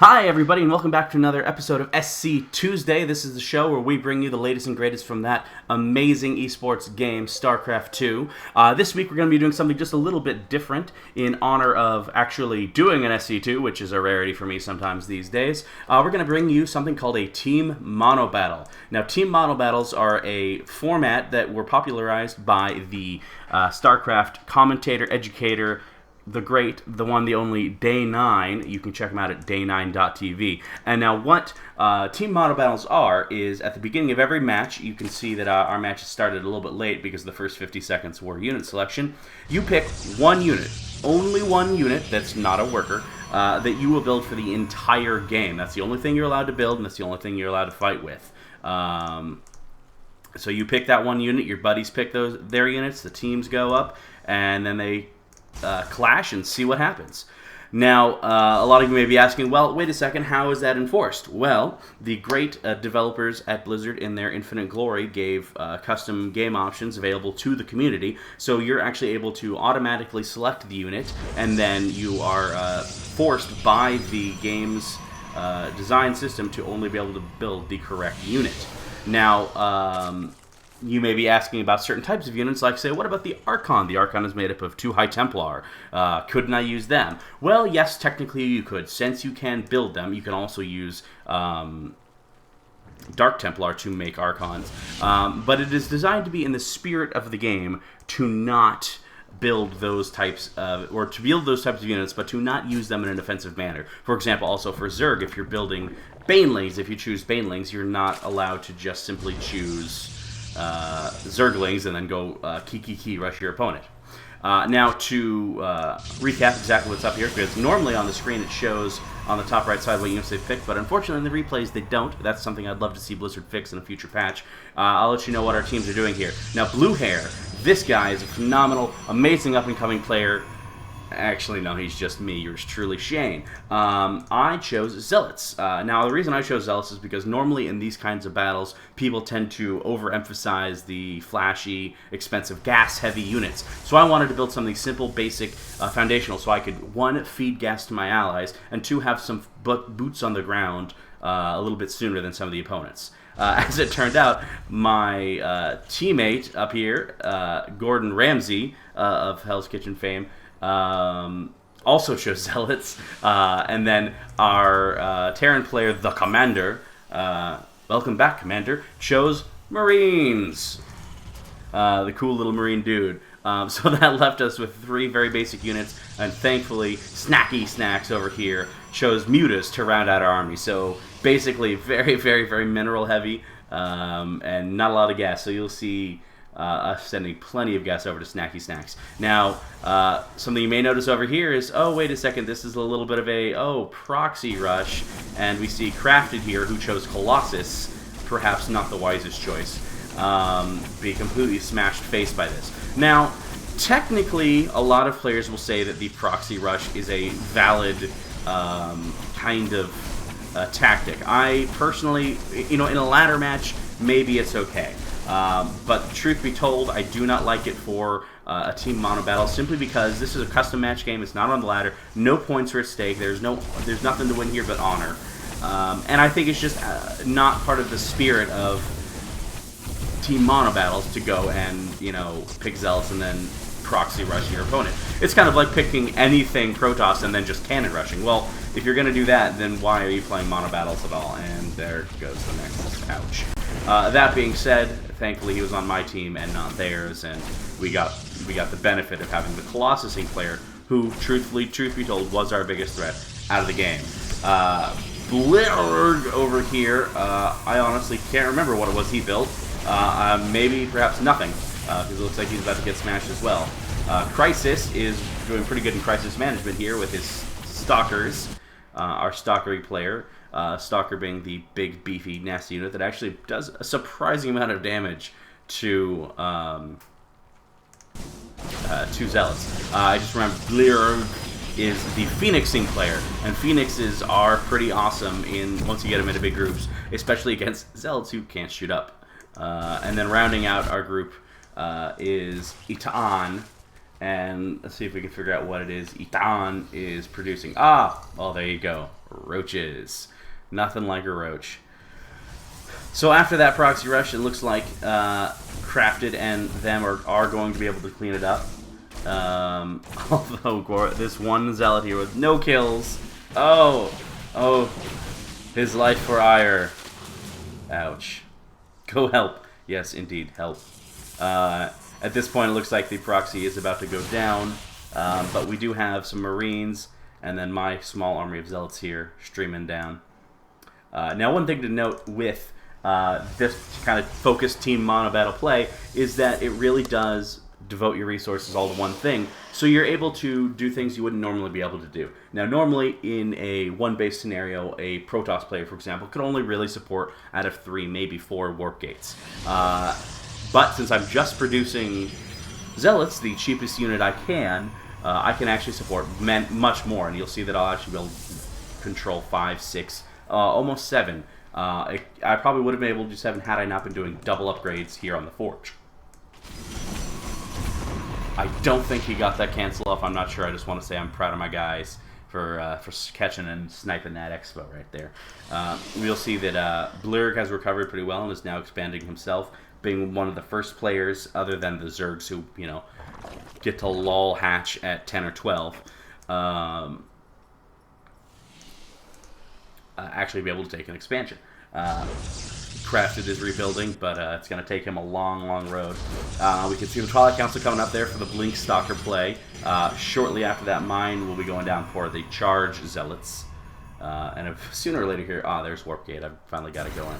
Hi, everybody, and welcome back to another episode of SC2sday. This is the show where we bring you the latest and greatest from that amazing esports game, StarCraft 2. This week, we're going to be doing something just a little bit different in honor of actually doing an SC2, which is a rarity for me sometimes these days. We're going to bring you something called a Team Monobattle. Now, Team Monobattles are a format that were popularized by the StarCraft commentator, educator, the great, the one, the only, Day9. You can check them out at day9.tv. And now what Team Monobattles are is at the beginning of every match, you can see that our matches started a little bit late because the first 50 seconds were unit selection. You pick one unit, only one unit that's not a worker, that you will build for the entire game. That's the only thing you're allowed to build, and that's the only thing you're allowed to fight with. So you pick that one unit, your buddies pick their units, the teams go up, and then they clash and see what happens. Now, a lot of you may be asking, well, wait a second, how is that enforced? Well, the great developers at Blizzard in their infinite glory gave custom game options available to the community, so you're actually able to automatically select the unit, and then you are forced by the game's design system to only be able to build the correct unit. Now, you may be asking about certain types of units, like, say, what about the Archon? The Archon is made up of 2 High Templar. Couldn't I use them? Well, yes, technically you could. Since you can build them, you can also use Dark Templar to make Archons. But it is designed to be in the spirit of the game to not build those types of, or to build those types of units, but to not use them in an offensive manner. For example, also for Zerg, if you're building Banelings, if you choose Banelings, you're not allowed to just simply choose Zerglings and then go key rush your opponent. Now to recap exactly what's up here, because normally on the screen it shows on the top right side what units they've picked, but unfortunately in the replays they don't. That's something I'd love to see Blizzard fix in a future patch. I'll let you know what our teams are doing here. Now, Blue Hair, this guy is a phenomenal, amazing up-and-coming player. Actually, no, he's just me. Yours truly, Shane. I chose Zealots. Now, the reason I chose Zealots is because normally in these kinds of battles, people tend to overemphasize the flashy, expensive, gas-heavy units. So I wanted to build something simple, basic, foundational, so I could, 1, feed gas to my allies, and 2, have some boots on the ground a little bit sooner than some of the opponents. As it turned out, my teammate up here, Gordon Ramsay of Hell's Kitchen fame, also chose Zealots, and then our Terran player, the Commander, welcome back, Commander, chose Marines, the cool little Marine dude. So that left us with 3 very basic units, and thankfully, Snacky Snacks over here chose Mutas to round out our army. So basically, very, very, very mineral heavy, and not a lot of gas. So you'll see us sending plenty of gas over to Snacky Snacks. Now, something you may notice over here is, oh, wait a second, this is a little bit of a, proxy rush, and we see Crafted here, who chose Colossus, perhaps not the wisest choice, be completely smashed face by this. Now, technically, a lot of players will say that the proxy rush is a valid kind of tactic. I personally, in a ladder match, maybe it's okay. But truth be told, I do not like it for a Team Monobattle, simply because this is a custom match game. It's not on the ladder. No points are at stake. There's nothing to win here but honor. And I think it's just not part of the spirit of Team Monobattles to go and, pick Zealots and then proxy rush your opponent. It's kind of like picking anything Protoss and then just cannon rushing. Well, if you're going to do that, then why are you playing Monobattles at all? And there goes the next ouch. That being said, thankfully he was on my team and not theirs, and we got the benefit of having the Colossusing player, who, truth be told, was our biggest threat out of the game. Blurg over here, I honestly can't remember what it was he built. Maybe perhaps nothing, because it looks like he's about to get smashed as well. Crisis is doing pretty good in crisis management here with his Stalkers, our Stalkery player. Stalker being the big, beefy, nasty unit that actually does a surprising amount of damage to Zealots. I just remember Blurg is the Phoenixing player, and Phoenixes are pretty awesome once you get them into big groups, especially against Zealots who can't shoot up. And then rounding out our group is Itaan, and let's see if we can figure out what it is Itaan is producing. Well, there you go. roaches. Nothing like a roach. So after that proxy rush, it looks like Crafted and them are going to be able to clean it up. Although this one zealot here with no kills. Oh, his life for ire. Ouch. Go help. Yes, indeed, help. At this point, it looks like the proxy is about to go down, but we do have some Marines, and then my small army of zealots here streaming down. Now, one thing to note with this kind of focused Team Monobattle play is that it really does devote your resources all to one thing, so you're able to do things you wouldn't normally be able to do. Now, normally in a one-base scenario, a Protoss player, for example, could only really support out of 3, maybe 4 warp gates. But since I'm just producing zealots, the cheapest unit I can actually support much more, and you'll see that I'll actually be able to control 5, 6, almost 7. I probably would have been able to do 7 had I not been doing double upgrades here on the Forge. I don't think he got that cancel off. I'm not sure. I just want to say I'm proud of my guys for catching and sniping that expo right there. We'll see that Blurg has recovered pretty well and is now expanding himself, being one of the first players other than the Zergs who, you know, get to lull hatch at 10 or 12. Actually be able to take an expansion. Crafted is rebuilding, but it's going to take him a long, long road. We can see the Twilight Council coming up there for the Blink Stalker play. Shortly after that, mine will be going down for the Charge Zealots. And if sooner or later here, there's Warp Gate. I've finally got it going.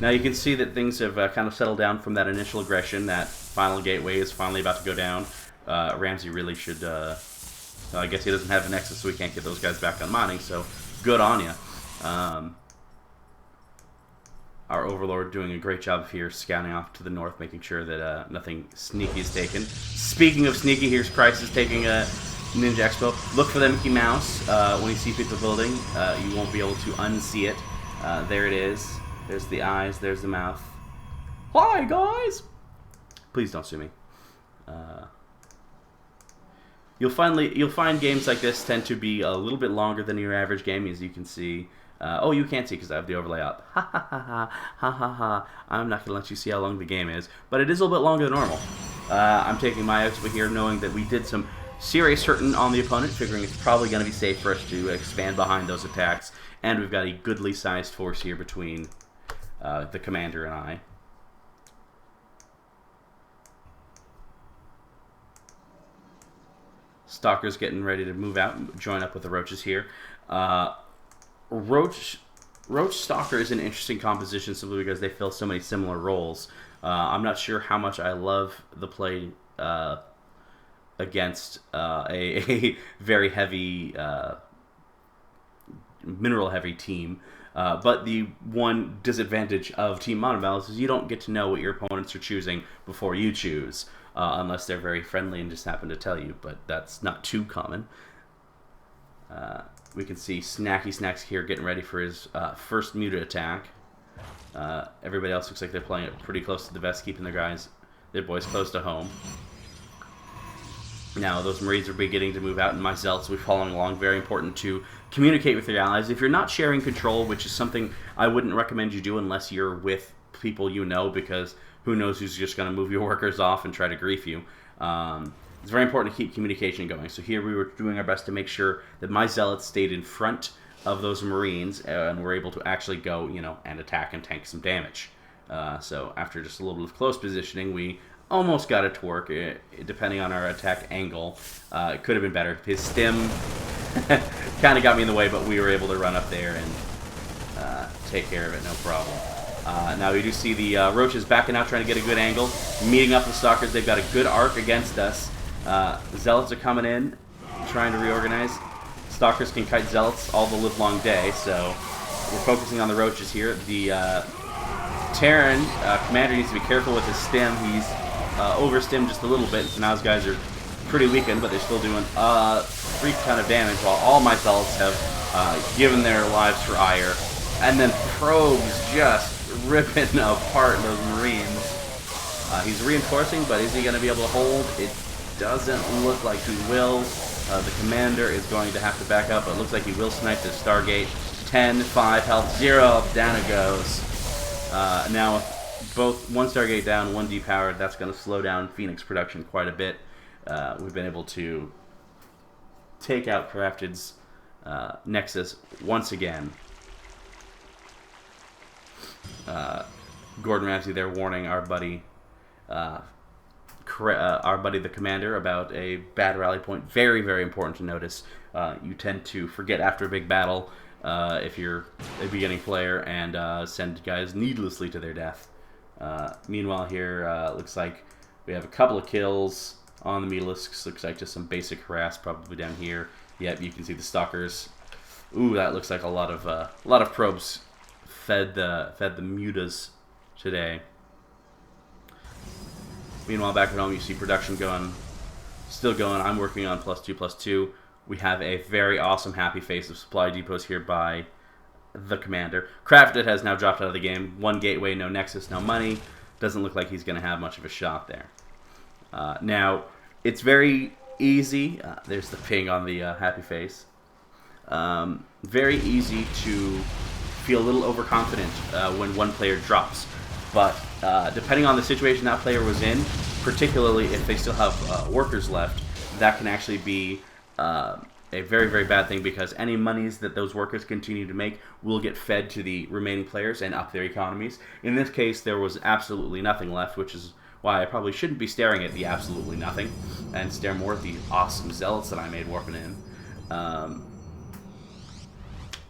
Now you can see that things have kind of settled down from that initial aggression. That final gateway is finally about to go down. Ramsey really should... I guess he doesn't have a Nexus, so we can't get those guys back on mining, so good on you. Our Overlord doing a great job here, scouting off to the north, making sure that nothing sneaky is taken. Speaking of sneaky, here's Crisis taking a Ninja Expo. Look for the Mickey Mouse. When you see people building, you won't be able to unsee it. There it is. There's the eyes. There's the mouth. Hi, guys! Please don't sue me. You'll find games like this tend to be a little bit longer than your average game, as you can see. Oh, you can't see because I have the overlay up. Ha ha ha ha ha ha ha. I'm not gonna let you see how long the game is, but it is a little bit longer than normal. I'm taking my expo here, knowing that we did some serious hurting on the opponent, figuring it's probably going to be safe for us to expand behind those attacks, and we've got a goodly sized force here between the commander and I. Stalker's getting ready to move out and join up with the Roaches here. Roach Stalker is an interesting composition simply because they fill so many similar roles. I'm not sure how much I love the play against a very heavy, mineral-heavy team. But the one disadvantage of Team Monobattle is you don't get to know what your opponents are choosing before you choose, unless they're very friendly and just happen to tell you, but that's not too common. We can see Snacky Snacks here getting ready for his first muted attack. Everybody else looks like they're playing it pretty close to the vest, keeping their boys close to home. Now, those Marines are beginning to move out, and my Zealots will be following along. Very important to communicate with your allies. If you're not sharing control, which is something I wouldn't recommend you do unless you're with people you know, because who knows who's just going to move your workers off and try to grief you. It's very important to keep communication going. So here we were doing our best to make sure that my Zealots stayed in front of those Marines and were able to actually go, and attack and tank some damage. So after just a little bit of close positioning, we almost got it to work, depending on our attack angle. It could have been better. His stim kind of got me in the way, but we were able to run up there and take care of it, no problem. Now we do see the Roaches backing out, trying to get a good angle, meeting up with Stalkers. They've got a good arc against us. Zealots are coming in, trying to reorganize. Stalkers can kite Zealots all the livelong day, so we're focusing on the Roaches here. The Terran commander needs to be careful with his stim. He's overstimmed just a little bit, so now his guys are pretty weakened, but they're still doing a freak ton of damage, while all my Zealots have given their lives for ire. And then Probes just ripping apart those Marines. He's reinforcing, but is he going to be able to hold? It doesn't look like he will. The commander is going to have to back up, but it looks like he will snipe the Stargate. 10, 5 health, 0 health, down it goes. Now with both 1 Stargate down, 1 depowered, that's going to slow down Phoenix production quite a bit. We've been able to take out Crafted's Nexus once again. Gordon Ramsay there warning our buddy the commander about a bad rally point. Very, very important to notice. You tend to forget after a big battle if you're a beginning player and send guys needlessly to their death. Meanwhile here, looks like we have a couple of kills on the Mutalisks. Looks like just some basic harass probably down here. Yep, you can see the Stalkers. Ooh, that looks like a lot of probes fed the mutas today. Meanwhile, back at home, you see production still going. I'm working on +2/+2. We have a very awesome happy face of supply depots here by the commander. Crafted has now dropped out of the game. 1 gateway, no nexus, no money. Doesn't look like he's going to have much of a shot there. Now, it's very easy. There's the ping on the happy face. Very easy to feel a little overconfident when 1 player drops. But depending on the situation that player was in, particularly if they still have workers left, that can actually be a very, very bad thing, because any monies that those workers continue to make will get fed to the remaining players and up their economies. In this case, there was absolutely nothing left, which is why I probably shouldn't be staring at the absolutely nothing and stare more at the awesome zealots that I made warping in.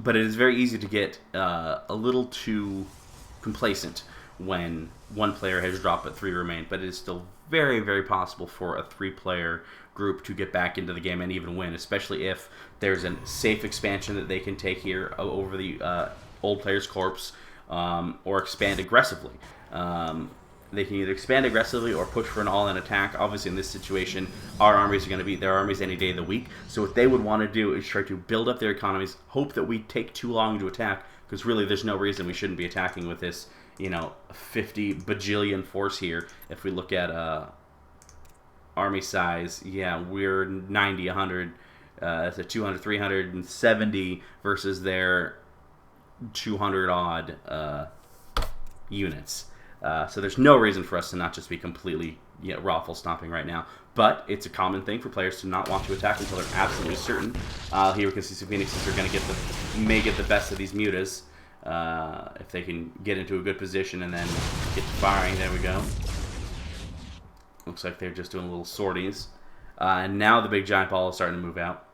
But it is very easy to get a little too complacent when 1 player has dropped but 3 remain, but it is still very, very possible for a 3-player group to get back into the game and even win, especially if there's a safe expansion that they can take here over the old player's corpse, or expand aggressively. They can either expand aggressively or push for an all-in attack. Obviously, in this situation, our armies are going to beat their armies any day of the week. So what they would want to do is try to build up their economies, hope that we take too long to attack, because really there's no reason we shouldn't be attacking with this, 50 bajillion force here. If we look at army size, yeah, we're 90, 100, that's a 200, 370 versus their 200-odd units. So there's no reason for us to not just be completely raffle stomping right now. But it's a common thing for players to not want to attack until they're absolutely certain. Here we can see some Phoenixes are going to may get the best of these mutas. If they can get into a good position and then get to firing. There we go. Looks like they're just doing little sorties. And now the big giant ball is starting to move out.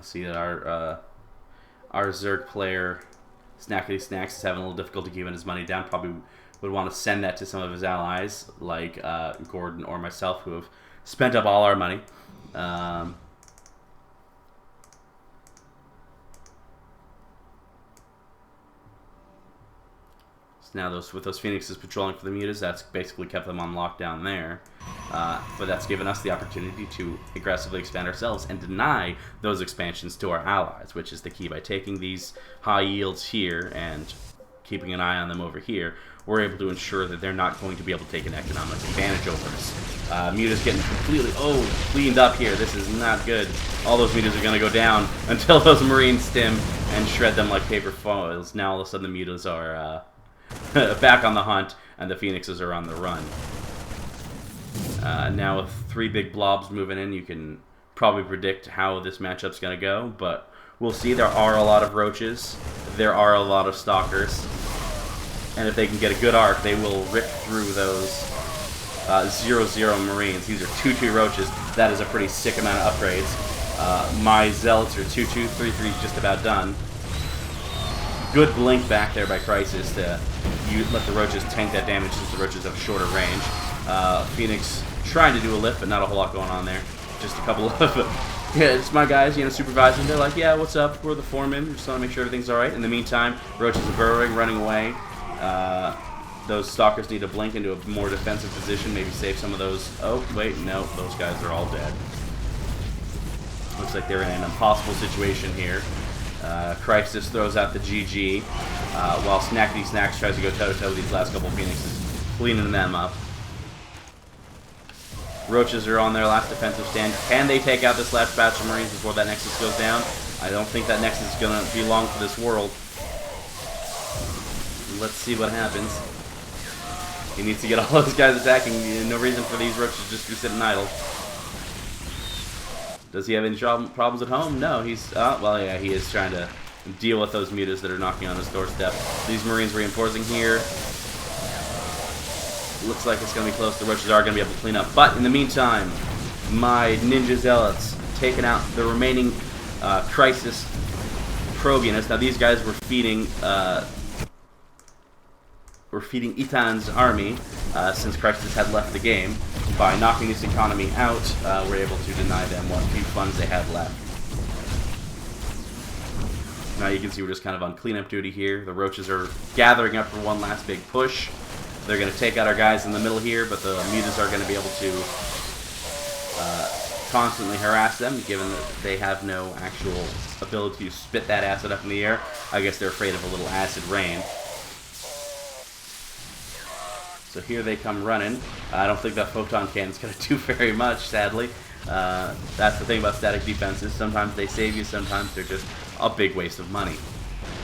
See that our Zerg player, Snackety Snacks, is having a little difficulty keeping his money down. Probably would want to send that to some of his allies, like Gordon or myself, who have spent up all our money. Now, with those Phoenixes patrolling for the mutas, that's basically kept them on lockdown there. But that's given us the opportunity to aggressively expand ourselves and deny those expansions to our allies, which is the key. By taking these high yields here and keeping an eye on them over here, we're able to ensure that they're not going to be able to take an economic advantage over us. Muta's getting completely, cleaned up here. This is not good. All those mutas are going to go down until those Marines stim and shred them like paper foils. Now, all of a sudden, the mutas are back on the hunt, and the Phoenixes are on the run. Now with 3 big blobs moving in, you can probably predict how this matchup's going to go, but we'll see. There are a lot of roaches. There are a lot of stalkers. And if they can get a good arc, they will rip through those 0-0 Marines. These are 2-2 roaches. That is a pretty sick amount of upgrades. My zealots are 2-2, 3-3 just about done. Good blink back there by Crisis to let the roaches tank that damage since the roaches have shorter range. Phoenix trying to do a lift, but not a whole lot going on there. Just a couple of it's my guys, supervising. They're like, yeah, what's up? We're the foreman. Just want to make sure everything's all right. In the meantime, roaches are burrowing, running away. Those stalkers need to blink into a more defensive position, maybe save some of those. Oh, wait, no, those guys are all dead. Looks like they're in an impossible situation here. Crisis throws out the GG, while Snackety Snacks tries to go toe-to-toe with these last couple of Phoenixes, cleaning them up. Roaches are on their last defensive stand. Can they take out this last batch of Marines before that Nexus goes down? I don't think that Nexus is going to be long for this world. Let's see what happens. He needs to get all those guys attacking. No reason for these Roaches just to be sitting idle. Does he have any problems at home? No, he's... well, yeah, he is trying to deal with those mutas that are knocking on his doorstep. These Marines reinforcing here. Looks like it's going to be close. The Roaches are going to be able to clean up. But in the meantime, my Ninja Zealots taking out the remaining Crisis probe units. Now these guys were feeding Ethan's army since Crisis had left the game. By knocking this economy out, we're able to deny them what few funds they had left. Now you can see we're just kind of on cleanup duty here. The Roaches are gathering up for one last big push. They're going to take out our guys in the middle here, but the mutas are going to be able to constantly harass them, given that they have no actual ability to spit that acid up in the air. I guess they're afraid of a little acid rain. So here they come running. I don't think that photon cannon's going to do very much, sadly. That's the thing about static defenses. Sometimes they save you, sometimes they're just a big waste of money.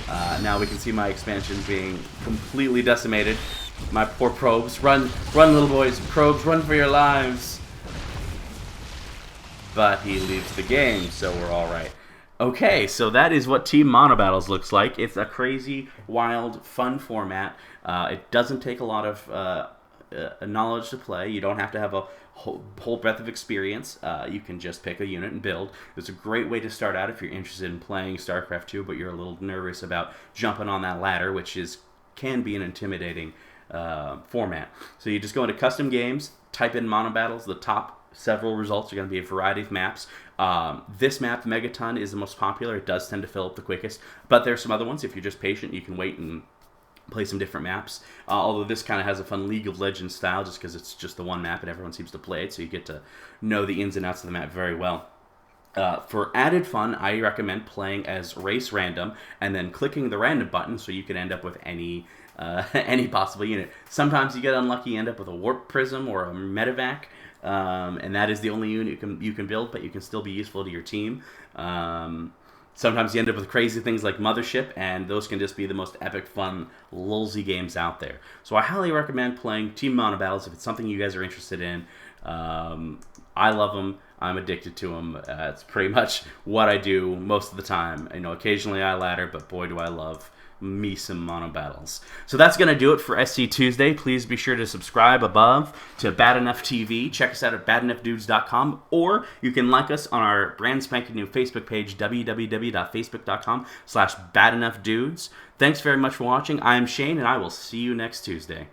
Now we can see my expansion being completely decimated. My poor probes. Run, little boys. Probes, run for your lives. But he leaves the game, so we're all right. Okay, so that is what Team Monobattles looks like. It's a crazy, wild, fun format. It doesn't take a lot of knowledge to play. You don't have to have a whole breadth of experience. You can just pick a unit and build. It's a great way to start out if you're interested in playing StarCraft 2, but you're a little nervous about jumping on that ladder, which can be an intimidating format. So you just go into custom games, type in Monobattles. The top several results are going to be a variety of maps. This map, Megaton, is the most popular. It does tend to fill up the quickest, but there's some other ones. If you're just patient, you can wait and play some different maps. Although this kind of has a fun League of Legends style, just because it's just the one map and everyone seems to play it, so you get to know the ins and outs of the map very well. For added fun, I recommend playing as race random and then clicking the random button so you can end up with any possible unit. Sometimes you get unlucky, you end up with a warp prism or a medevac, and that is the only unit you can build, but you can still be useful to your team. Sometimes you end up with crazy things like Mothership, and those can just be the most epic, fun, lulzy games out there. So I highly recommend playing Team Monobattles if it's something you guys are interested in. I love them. I'm addicted to them. It's pretty much what I do most of the time. You know, occasionally I ladder, but boy do I love me some Monobattles. So that's going to do it for SC Tuesday. Please be sure to subscribe above to Bad Enough TV. Check us out at badenoughdudes.com, or you can like us on our brand spanking new Facebook page, www.facebook.com/badenougghdudes. Thanks very much for watching. I'm Shane, and I will see you next Tuesday.